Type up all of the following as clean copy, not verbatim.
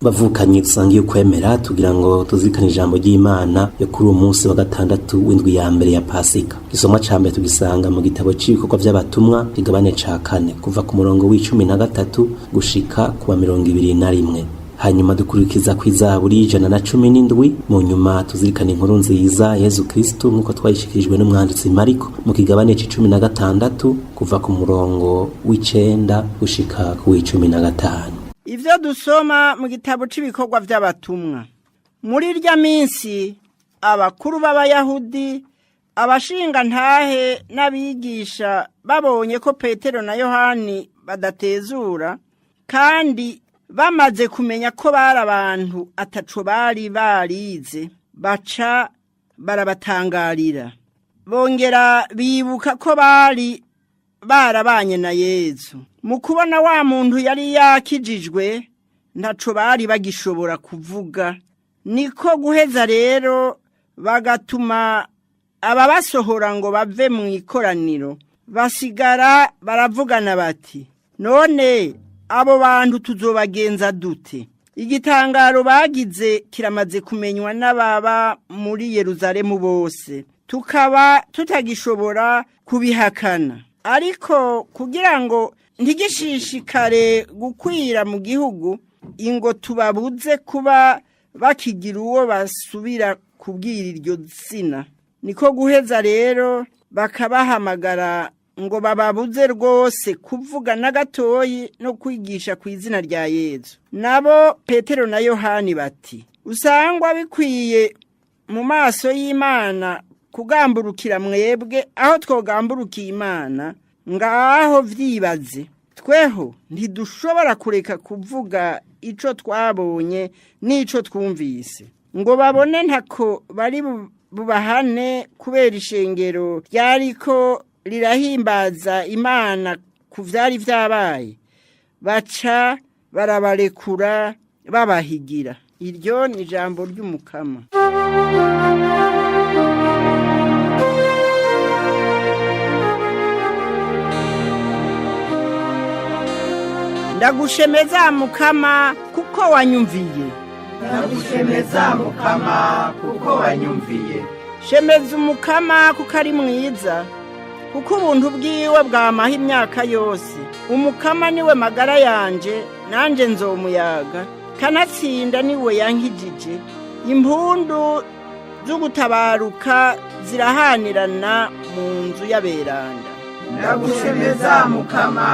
bavukanye dusangiye kwemera tugira ngo tuzirikane ijambo ry'Imana yo kuri uwo munsi wa gatandatu w'indwi ya mbere ya Pasika. Igisomwa ca mbere tugisanga mu gitabo c'ibikorwa vy'abatumwa igabane ca 4 kuva ku murongo w'13 gushika ku wa 21. Hanyuma dukurikiza kw'izaburi 117 mu nyuma tuzirikana inkuru nziza Yezu Kristo nkuko twayishikirijwe n'umwanditsi Mariko mu kigabane c'16 kuva ku murongo w'9 gushika ku w'15. Ivyo dusoma mu gitabo c'ibikorwa vy'abatumwa. Muri irya minsi abakuru b'Abayahudi, abashinga ntahe n'abigisha babonye ko Petero na Yohani badatezura kandi bamaze kumenya ko bari abantu ataco bari barize, baca barabatangarira. Bongera bibuka ko bari barabanye na Yezu. Mu kubona wa muntu yari yakijijwe ntaco bari bagishobora kuvuga, niko guheza rero bagatuma ababasohora ngo bave mu ikoraniro. Basigara baravugana bati, none abo bantu tuzobagenza dute? Igitangaro bagize kiramaze kumenywa n'ababa muri Yerusalemu bose, tukaba tutagishobora kubihakana. Ariko kugira ngo ntigishishikare gukwira mu gihugu, ingo tubabuze kuba bakigira uwo basubira kubwira iryo zina. Niko guheza rero bakabahamagara ngo bababuze rwose kuvuga na gatoyi no kwigisha ku izina rya Yezu. Nabo Petero na Yohani bati, usangwa bikwiye mu maso y'Imana kugamburukira mwebwe aho twogamburukiye Imana, ngaho vyibaze. Tweho ntidushobora kureka kuvuga ico twabonye n'ico twumvise, ngo babone ntako bari bubahane kubera ishengero ryariko rirahimbaza Imana ku vyari vyabaye. Baca barabarekura babahigira. Iryo ni ijambo ry'Umukama. Ndagushemeza Mukama kuko wanyumviye. Ndagushemeza Mukama kuko wanyumviye. Shemeza Umukama kuko ari mwiza, kuko ubuntu bwiwe bwamaha imyaka yose. Umukama niwe magara yanje, nanje nzomuyaga. Kanatsinda niwe yankijije. Impundu z'ugutabaruka zirahanirana mu nzu y'aberanda. Ndagushemeza Mukama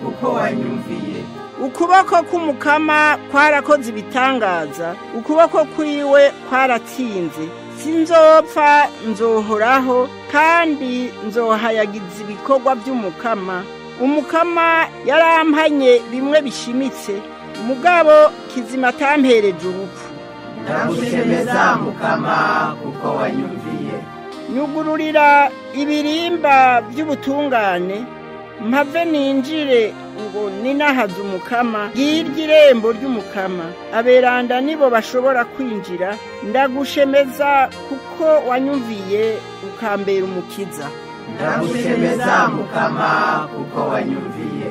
kuko wanyumviye. Ukuboko k'Umukama kwarakoze ibitangaza, ukuboko kwiwe kwaratsinze. Sinzopfa, nzohoraho kandi nzohayagiza ibikorwa by'Umukama. Umukama yarampanye bimwe bishimitse, mugabo kizima atampereje urupfu. Ndagushemeza Mukama kuko wanyumviye. Nyugururira ibirimba by'ubutungane, mpave ninjire ngo ninahaze Umukama. Ngiryo irembo ry'Umukama, aberanda nibo bashobora kwinjira. Ndagushemeza kuko wanyumviye ukambera umukiza. Ndagushemeza Mukama kuko wanyumviye.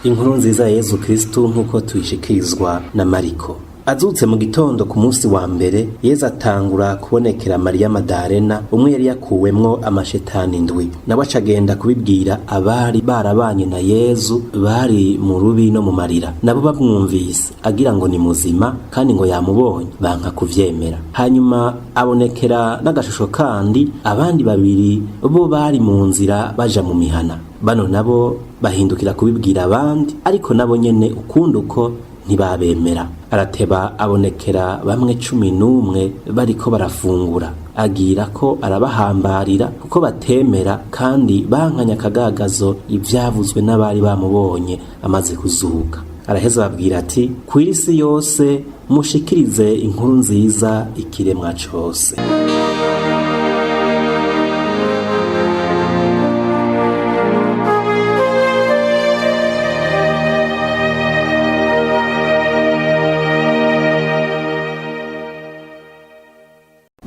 Inkuru nziza ya Yezu Kristo nkuko tuyishikirizwa na Mariko. Azutse mu gitondo ku munsi wa mbere, Yesu atangura kubonekera Mariya Madarena, umwe yari yakuwemwo amashetani indwi. Nawe acagenda kubibwira abari barabanye na Yesu bari mu rubi no mu marira. Nabo bamwumvise agira ngo ni muzima kandi ngo yamubonye, banka kuvyemera. Hanyuma abonekera n'agashusho kandi abandi babiri bo bari mu nzira baja mu mihana. Bano nabo bahindukira kubibwira abandi, ariko nabo nyene ukundi uko ntibabemera. Arateba abonekera bamwe 11 bariko barafungura, agira ko arabahambarira kuko batemera kandi bankanya akagagazo ivyavuzwe n'abari bamubonye amaze kuzuka. Araheza babwira ati, kw'isi yose mushikirize inkuru nziza ikiremwa cose.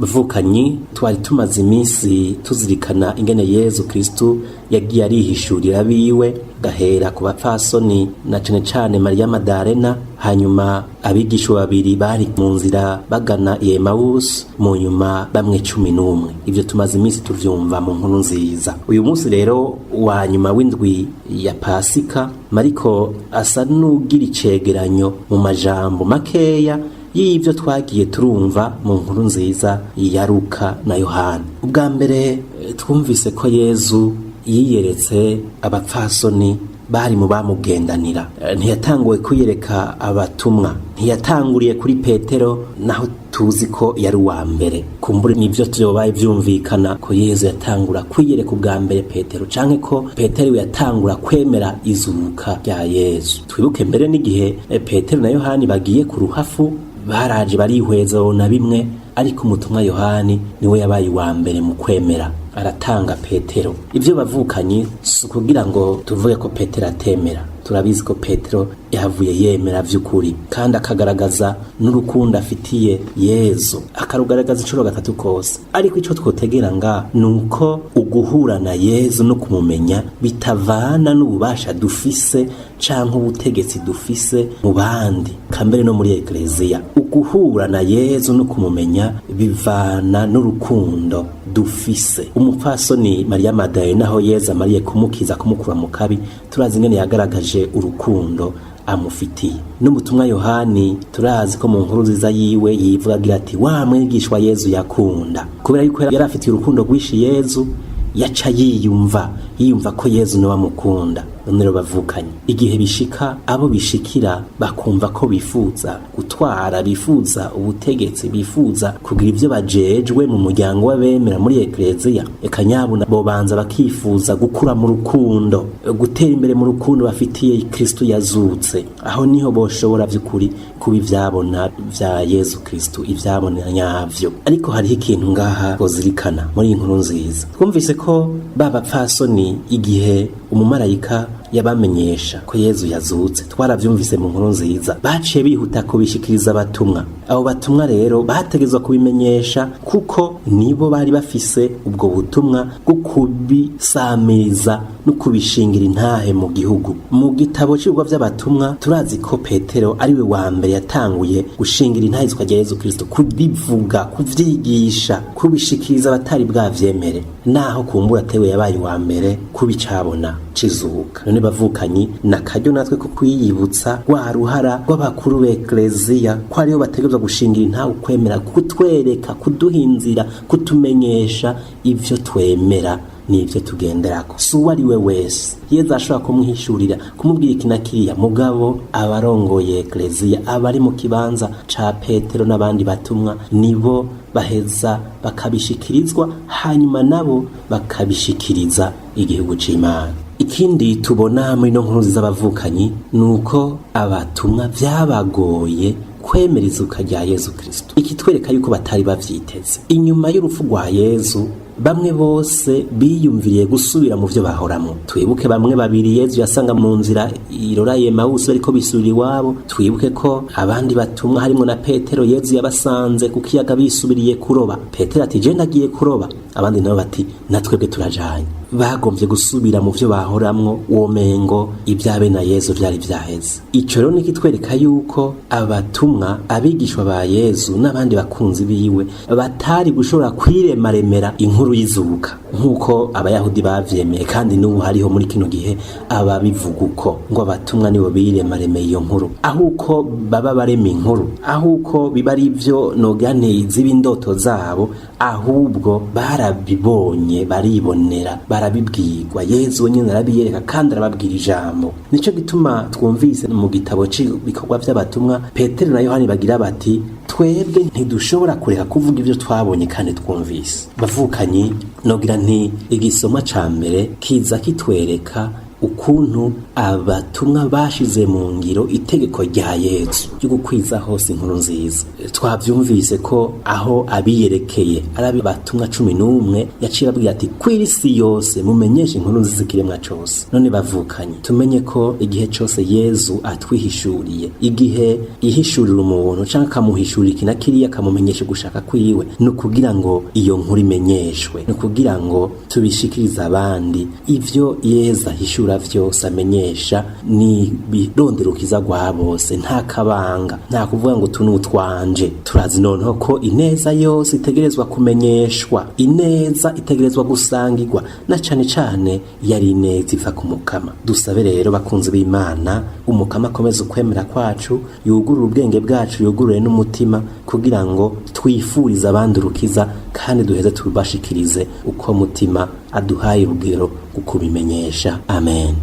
Bavukanyi, twari tumaze iminsi tuzirikana ingene Yesu Kristu yagiye arihishurira biwe, gahera ku bapfasoni na cane cane Mariya Madarena, hanyuma abigisha babiri bari mu nzira bagana i Emawusi, mu nyuma bamwe 11. Ivyo tumaze iminsi tuvyumva mu nkuru nziza. Uyu munsi rero wa nyuma w'indwi ya Pasika, Mariko asa n'ugira icegeranyo mu majambo makeya y'ivyo twagiye turumva mu nkuru nziza ya Luka na Yohana. Ubwa mbere twumvise ko Yesu yiyeretse abapfasoni bari mu bamugendanira. Ntiyatanguye kwiyereka abatumwa, ntiyatanguriye kuri Petero naho tuzi ko yari uwa mbere. Kumbure nivyo vyobaye vyumvikana ko Yesu yatangura kwiyereka ubwa mbere Petero, canke ko Petero yatangura kwemera izuka rya Yesu. Twibuke mbere n'igihe Petero na Yohani bagiye ku ruhafu, baraje barihweza na bimwe, ariko umutumwa Yohani niwe yabaye uwa mbere mu kwemera, aratanga Petero. Ivyo bavukanye si kugira ngo tuvuge ko Petero atemera. Turabizi ko Petero yavuye yemera vy'ukuri kandi akagaragaza n'urukundo afitiye Yesu, akarugaragaza incuro gatatu kose. Ariko ico twotegera nga nuko uguhura na Yesu no kumumenya bitavana n'ububasha dufise canke ubutegetsi dufise mu bandi, kambere no muri Ekleziya. Uguhura na Yesu no kumumenya bivana n'urukundo dufise. Umupfasoni Mariya Madarena aho Yesu amariye kumukiza kumukura mu kabi, turazi ingene yagaragaje urukundo amufitiye. N'umutumwa Yohani turazi ko mu nkuru nziza yiwe yivuga agira ati, wa mwigishwa Yesu yakunda. Kubera yuko yari afitiye urukundo rwishi Yesu, yaca yiyumva ko Yesu niwe amukunda. None bavukanye, igihe bishika abo bishikira bakumva ko bifuza gutwara, bifuza ubutegetsi, bifuza kugira ivyo bajejwe mu muryango w'abemera muri Ekleziya, eka nyabuna bobanza bakifuza gukura mu rukundo, gutera imbere mu rukundo bafitiye Kristo yazutse. Aho niho boshobora vy'ukuri kuba ivyabona vya Yesu Kristo, ivyabona nyavyo. Ariko hariho ikintu ngaha bozirikana muri inkuru nziza. Twumvise ko b'abapfasoni igihe umumarayika yabamenyesha ko Yesu yazutse, twaravyumvise mu nkuru nziza, baciye bihuta kubishikiriza abatumwa. Abo batumwa rero bategezwa kubimenyesha kuko nibo bari bafise ubwo butumwa bwo kubisamiriza no kubishingira intahe mu gihugu. Mu gitabo c'ibigwa vy'abatumwa turazi ko Petero ariwe wa mbere yatanguye gushingira intahe izwa rya Yesu Kristo, kubivuga, kuvyigisha, kubishikiriza abatari bwavyemere. Naho kumbura atewe yabaye wa mbere kubicabona cizuka. None bavukanyi, nakaryo natwe ko kwiyibutsa rwa ruhara rw'abakuru b'Ekleziya ko ariyo bategezwa gushingira intahe ukwemera, kutwereka, kuduhinzira, kutumenyesha ivyo twemera n'ivyo tugenderako. Si uwo ari we wese Yesu ashobora kumwihishurira, kumubwira iki na kiriya. Mugabo abarongoye Ekleziya, abari mu kibanza ca Petero n'abandi batumwa, nibo baheza bakabishikirizwa, hanyuma nabo bakabishikiriza igihugu c'Imana. Ikindi tubona muri no nkuru z'abavukanyi nuko abatumwa vyabagoye kwemera izuka rya Yesu Kristo. Ikitwereka yuko batari bavyiteze. Inyuma y'urupfu rwa Yesu, bamwe bose biyumviriye gusubira mu vyo bahoramo. Twibuke bamwe babiri Yesu yasanga mu nzira irora Emawusi ariko bisubira iwabo. Twibuke ko abandi batumwa harimo na Petero Yesu yabasanze kukiyaga bisubiriye kuroba. Petero ati, je ndagiye kuroba. Abandi nabo bati, natwebwe turajanye. bagombye gusubira mu vyo bahoramwo womengo ibyabe na Yezu vyari vyaheze. Ico rero nikitwereka yuko abatumwa abigishwa ba Yezu n'abandi bakunzi biwe batari gushobora kwiremaremera inkuru y'izuka nk'uko abayahudi bavyemeye, kandi n'ubu hariho muri kino gihe ababivuga uko ngo abatumwa nibo biremaremeye iyo nkuru, ahuko baba barema inkuru, ahuko biba ari ivyo nogane z'ibindoto zabo, ahubwo barabibonye baribonera barabibwirwa. Yezu nyine arabiyereka kandi arababwira ijambo. Nico gituma twumvise mu gitabo c'ibikorwa vy'abatumwa Petero na Yohani bagira bati twebwe ntidushobora kureka kuvuga ivyo twabonye kandi twumvise. Bavukanyi nogira nti igisomwa ca mbere kiza kitwereka ukuntu abatumwa bashize mu ngiro itegeko rya Yezu ryo gukwiza hose inkuru nziza. Twavyumvise ko aho abiyerekeye arabi batumwa 11 yaciye abwira ati kw'isi yose mumenyeshe inkuru nziza ikiremwa cose. None bavukanye tumenye ko igihe cose Yezu atwihishuriye, igihe ihishurira umuntu canke akamuhishurira ikina kiriya akamumenyesha gushaka kwiwe, no kugira ngo iyo nkuru imenyeshwe, no kugira ngo tubishikirize abandi ivyo Yezu ahishura vyose amenyesha ni bironderukiza gwa bose, nta kabanga, nta kuvuga ngo tunutwanje. Turazi noneho ko ineza yose itegerezwa kumenyeshwa, ineza itegerezwa gusangirwa, na cane cane yari ineza iva ku Mukama. Dusabe rero bakunzi b'Imana, Umukama akomeze ukwemera kwacu, yugurure ubwenge bwacu, yugurure n'umutima, kugira ngo twifurize abandi urukiza kandi duheze tubashikirize uko mutima aduhaye urugero kubimenyesha. Amen.